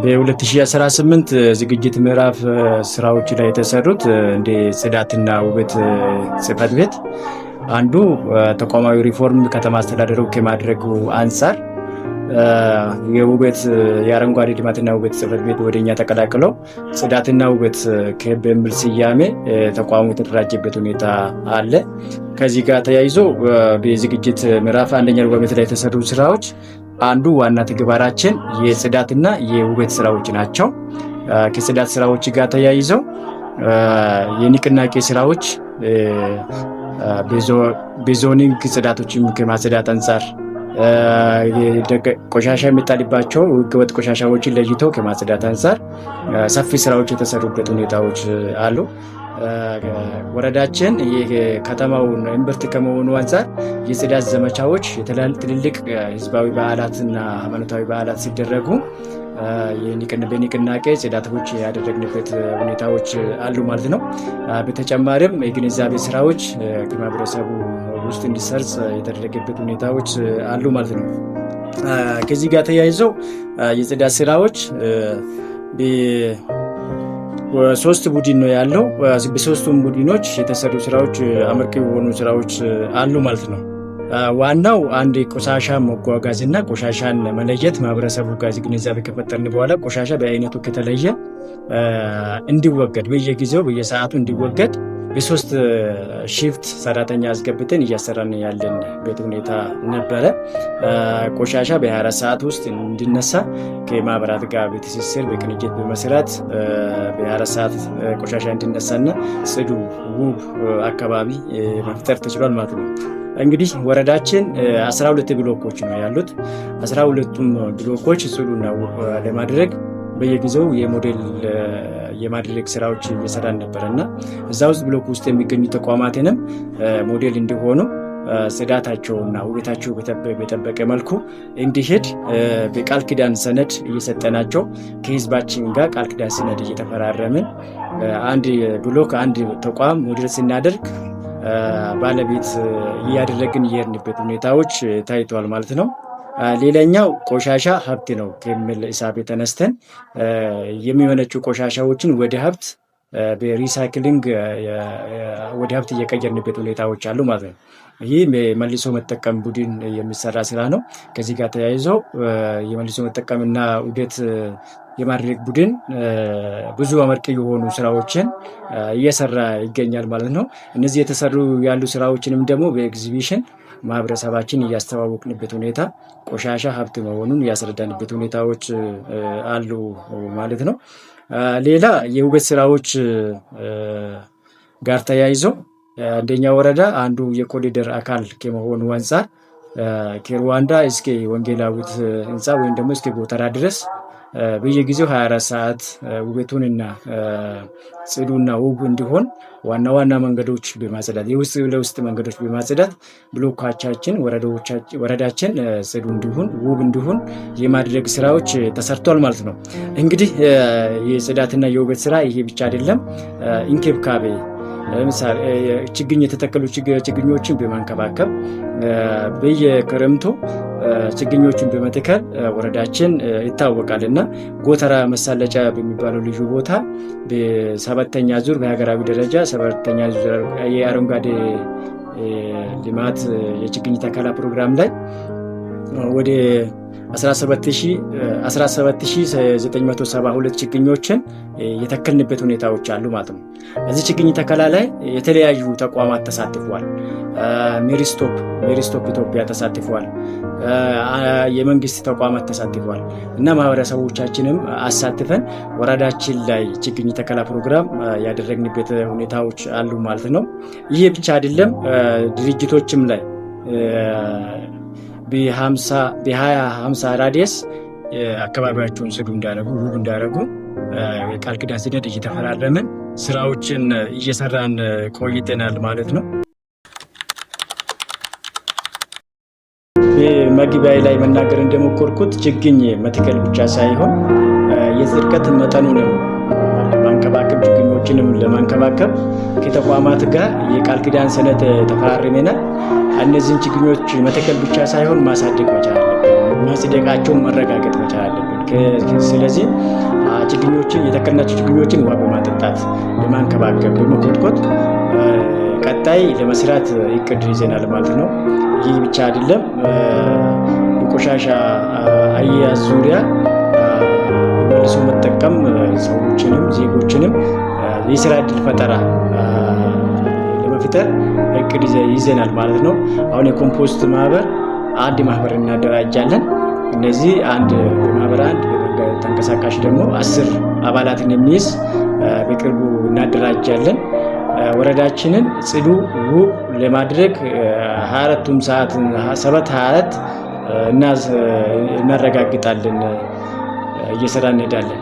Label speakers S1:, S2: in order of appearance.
S1: በ2018 ዝግጅት ምዕራፍ ስራዎች ላይ የተሰሩት እንደ ጽዳትና ውበት ጽሕፈት ቤት አንዱ ተቋማዊ ሪፎርም ከተማ አስተዳደሩ ከማድረጉ አንፃር የውበት የአረንጓዴ ልማትና ውበት ጽሕፈት ቤት ወደኛ ተቀላቅለው ጽዳትና ውበት በሚል ስያሜ ተቋሙ የተደራጀበት ሁኔታ አለ። ከዚህ ጋር ተያይዞ በዝግጅት ምዕራፍ አንደኛ ሩብ ዓመት ላይ የተሰሩ ስራዎች አንዱ ዋና ተግባራችን የጽዳትና የውበት ስራዎች ናቸው። ከጽዳት ስራዎች ጋር ተያይዘው የንቅናቄ ስራዎች በዞኒንግ ጽዳቶችን ከማጽዳት አንፃር ቆሻሻ የሚጣልባቸው ህገወጥ ቆሻሻዎችን ለይተው ከማጽዳት አንፃር ሰፊ ስራዎች የተሰሩበት ሁኔታዎች አሉ። ወረዳችን የከተማውን እምብርት ከመሆኑ አንፃር የጽዳት ዘመቻዎች ትልልቅ ህዝባዊ በዓላትና ሃይማኖታዊ በዓላት ሲደረጉ በንቅናቄ ጽዳቶች ያደረግንበት ሁኔታዎች አሉ ማለት ነው። በተጨማሪም የግንዛቤ ስራዎች ከማህበረሰቡ ውስጥ እንዲሰርጽ የተደረገበት ሁኔታዎች አሉ ማለት ነው። ከዚህ ጋር ተያይዘው የጽዳት ስራዎች ሶስት ቡድን ነው ያለው። በሶስቱም ቡድኖች የተሰሩ ስራዎች አመርቂ የሆኑ ስራዎች አሉ ማለት ነው። ዋናው አንድ ቆሻሻ መጓጓዝ እና ቆሻሻን መለየት ማህበረሰቡ ጋር ግንዛቤ ከፈጠርን በኋላ ቆሻሻ በአይነቱ ከተለየ እንዲወገድ በየጊዜው በየሰዓቱ እንዲወገድ በሶስት ሺፍት ሰራተኛ አስገብተን እያሰራን ያለንበት ሁኔታ ነበረ። ቆሻሻ በ24 ሰዓት ውስጥ እንዲነሳ ከማህበራት ጋር በትስስር በቅንጅት በመስራት በ24 ሰዓት ቆሻሻ እንዲነሳና ጽዱ ውብ አካባቢ መፍጠር ተችሏል ማለት ነው። እንግዲህ ወረዳችን 12 ብሎኮች ነው ያሉት። 12ቱም ብሎኮች ጽዱና ውብ ለማድረግ በየጊዜው የሞዴል የማድረግ ስራዎች እየሰራን ነበርና እዛ ውስጥ ብሎክ ውስጥ የሚገኙ ተቋማትንም ሞዴል እንዲሆኑ ጽዳታቸውና ውበታቸው በጠበቀ መልኩ እንዲሄድ በቃል ኪዳን ሰነድ እየሰጠናቸው ከህዝባችን ጋር ቃል ኪዳን ሰነድ እየተፈራረምን አንድ ብሎክ አንድ ተቋም ሞዴል ስናደርግ ባለቤት እያደረግን የሄድንበት ሁኔታዎች ታይቷል ማለት ነው። ሌላኛው ቆሻሻ ሀብት ነው ከሚል እሳቤ ተነስተን የሚመነጩ ቆሻሻዎችን ወደ ሀብት በሪሳይክሊንግ ወደ ሀብት እየቀየርንበት ሁኔታዎች አሉ ማለት ነው። ይህ መልሶ መጠቀም ቡድን የሚሰራ ስራ ነው። ከዚህ ጋር ተያይዞ የመልሶ መጠቀምና ውህደት የማድረግ ቡድን ብዙ አመርቂ የሆኑ ስራዎችን እየሰራ ይገኛል ማለት ነው። እነዚህ የተሰሩ ያሉ ስራዎችንም ደግሞ በኤግዚቢሽን ማህበረሰባችን እያስተዋወቅንበት ሁኔታ ቆሻሻ ሀብት መሆኑን ያስረዳንበት ሁኔታዎች አሉ ማለት ነው። ሌላ የውበት ስራዎች ጋር ተያይዞ አንደኛ ወረዳ አንዱ የኮሪደር አካል ከመሆኑ አንፃር ከሩዋንዳ እስከ ወንጌላዊት ህንፃ ወይም ደግሞ እስከ ጎተራ ድረስ በየጊዜው 24 ሰዓት ውበቱንና ጽዱና ውብ እንዲሆን ዋና መንገዶች በማጽዳት የውስጥ ለውስጥ መንገዶች በማጽዳት ብሎካቻችን ወረዳችን ጽዱ እንዲሆን ውብ እንዲሆን የማድረግ ስራዎች ተሰርቷል ማለት ነው። እንግዲህ የጽዳትና የውበት ስራ ይሄ ብቻ አይደለም። እንክብካቤ ለምሳሌ ችግኝ የተተከሉ ችግኞችን በማንከባከብ በየክረምቱ ችግኞችን በመትከል ወረዳችን ይታወቃልና ጎተራ መሳለጫ በሚባለው ልዩ ቦታ በሰባተኛ ዙር በሀገራዊ ደረጃ ሰባተኛ ዙር የአረንጓዴ ልማት የችግኝ ተከላ ፕሮግራም ላይ ወደ 17972 ችግኞችን የተከልንበት ሁኔታዎች አሉ ማለት ነው። እዚህ ችግኝ ተከላ ላይ የተለያዩ ተቋማት ተሳትፈዋል። ሜሪስቶፕ ኢትዮጵያ ተሳትፈዋል። የመንግስት ተቋማት ተሳትፈዋል እና ማህበረሰቦቻችንም አሳትፈን ወረዳችን ላይ ችግኝ ተከላ ፕሮግራም ያደረግንበት ሁኔታዎች አሉ ማለት ነው። ይህ ብቻ አይደለም። ድርጅቶችም ላይ በ2050 ራዲየስ አካባቢያቸውን ጽዱ እንዳደረጉ ውብ እንዳደረጉ ቃል ኪዳን ሰነድ እየተፈራረምን ስራዎችን እየሰራን ቆይተናል ማለት ነው። በመግቢያ ላይ መናገር እንደሞከርኩት ችግኝ መትከል ብቻ ሳይሆን የጽድቀት መጠኑንም ለማንከባከብ ችግኞችንም ለማንከባከብ ከተቋማት ጋር የቃል ኪዳን ሰነድ ተፈራርመናል። እነዚህን ችግኞች መትከል ብቻ ሳይሆን ማሳደግ መቻል አለብን። ማጽደቃቸውን መረጋገጥ መቻል አለብን። ስለዚህ ችግኞችን የተከልናቸው ችግኞችን ውሃ በማጠጣት በማንከባከብ በመኮትኮት ቀጣይ ለመስራት እቅድ ይዘናል ማለት ነው። ይህ ብቻ አይደለም። በቆሻሻ አያያዝ ዙሪያ መልሶ መጠቀም ሰዎችንም ዜጎችንም የስራ ዕድል ፈጠራ ለመፍጠር እቅድ ይዘናል ማለት ነው። አሁን የኮምፖስት ማህበር አንድ ማህበር እናደራጃለን። እነዚህ አንድ ማህበር አንድ ተንቀሳቃሽ ደግሞ 10 አባላትን የሚይዝ በቅርቡ እናደራጃለን። ወረዳችንን ጽዱ ውብ ለማድረግ 24ቱም ሰዓት 7/24 እናረጋግጣለን፣ እየሰራ እንሄዳለን።